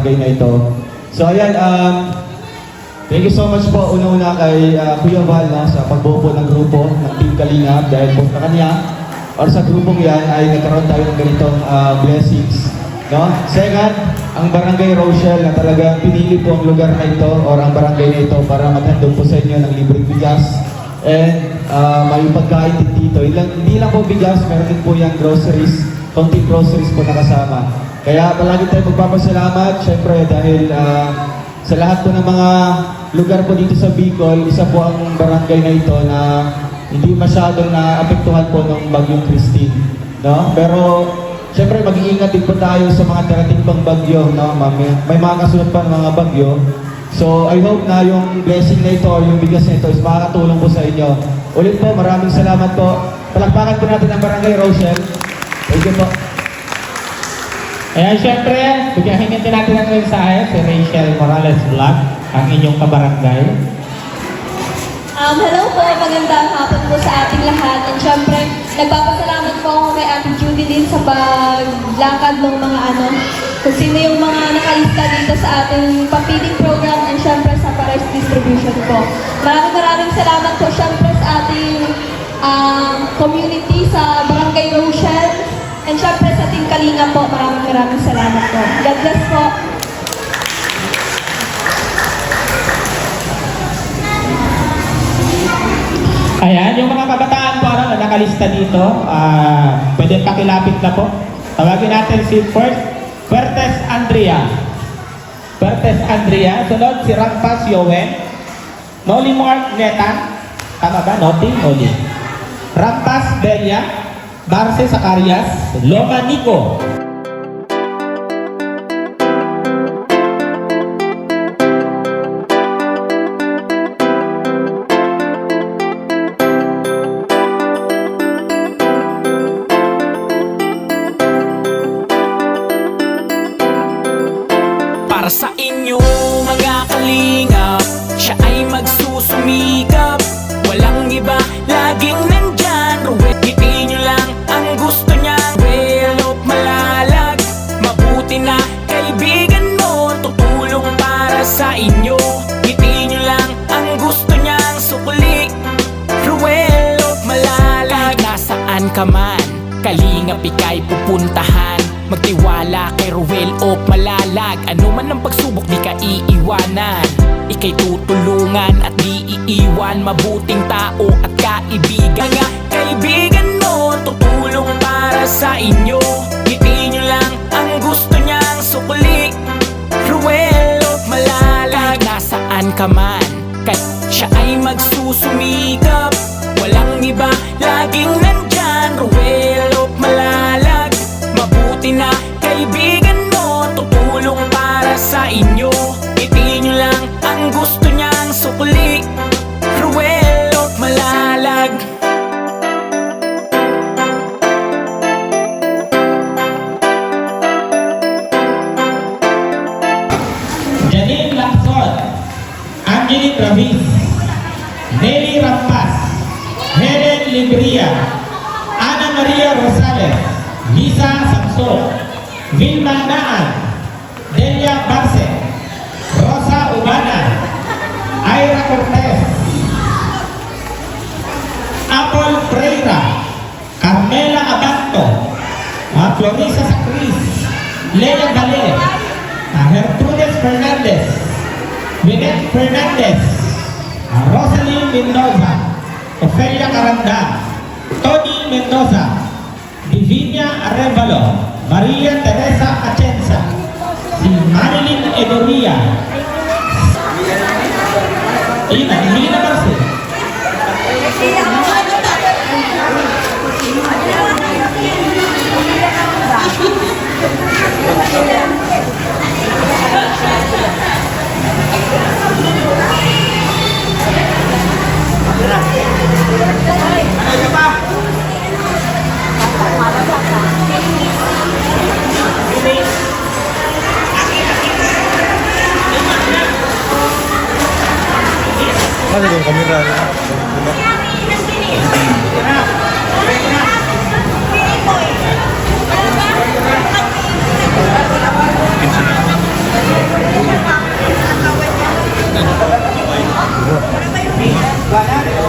barangay na ito. So ayan, thank you so much po una-una kay Kuya Val sa pagbuo po ng grupo ng Team Kalingap dahil po sa kanya or sa grupong yan ay nagkaroon tayo ng ganitong blessings. No? Second, ang Barangay Rochelle na talagang pinili po ang lugar na ito or ang barangay na ito para maghandog po sa inyo ng libreng bigas and may pagkain din dito. Hindi lang po bigas, meron din po yung groceries, konting groceries po nakasama. Kaya palagi tayo magpapasalamat, syempre dahil sa lahat po ng mga lugar po dito sa Bicol, isa po ang barangay na ito na hindi masyadong naapektuhan po ng Bagyong Christine. No? Pero siyempre mag-iingat din po tayo sa mga darating pang bagyo. No? May mga kasunod pa ng mga bagyo. So I hope na yung blessing na ito or yung bigas na ito is makakatulong po sa inyo. Ulit po, maraming salamat po. Palakpakan po natin ang Barangay Rochelle. Thank you po. Ayan, syempre, bigyan din natin ang mensahe si Rachel Morales Vlog, ang inyong kabarangay. Hello po, magandang hapon po sa ating lahat. And syempre, nagpapasalamat po ako kay Ate Judy din sa paglakad ng mga kung sino yung mga nakalista dito sa ating papiling program and syempre sa Pares Distribution po. Maraming salamat po syempre sa ating community sa Barangay Rochelle and syempre sa Team Kalinga po. Maraming salamat po. God bless po. Ayan, yung mga kabataan po na nakalista dito, pwede pakilapit na po. Tawagin natin si Fuertes Andrea. Fuertes Andrea. Sunod si Rampas Yowen. Noli Mark Netan. Tama ba? Noli. Rampas Belia. Marce Zacarias. Loma Nico. Para sa inyo mga kalingap, siya ay magsusumikap. Walang iba, laging nandyan. Ruwetiin nyo lang ang gusto niya. Relop malalag, mabuti na kaibigan mo. Tutulong para sa inyo. Gitiin nyo lang ang gusto niyang sukli. Ruelop malalag, kahit nasaan ka man, kalingap ika'y pupuntahan. Magtiwala kay Ruel o Malalag. Ano man ang pagsubok di ka iiwanan. Ika'y tutulungan at di iiwan. Mabuting tao at kaibigan. Nga kaibigan mo, tutulong para sa inyo. Gitiin nyo lang ang gusto niyang sukli. Ruel o Malalag, kahit nasaan ka man, kahit siya ay magsusumikap. Walang iba, laging nandyan. Ruel o Malalag, mabuti na kaibigan mo. Tutulong para sa inyo. Itiin nyo lang ang gusto niyang sukli. Ruel o Malalag. Janine Lacson. Angelique Ravis. Nelly Rampas. Helen Libria. Ana Maria Rosales. Lisa Samson, Vilma Naan, Delia Barce, Rosa Ubana, Ira Cortez, Apple Freira, Carmela Abanto, Florisa Sacris, Lea Valle, Gertrudes Fernandez, Vinet Fernandez, Rosalie Mendoza, Ofelia Caranda, Tony Mendoza, Divinia Arevalo, Maria Teresa Atienza, si Marilyn Edoria, Lina Barce, Kasi yung kamera niya. Pinsan na. 100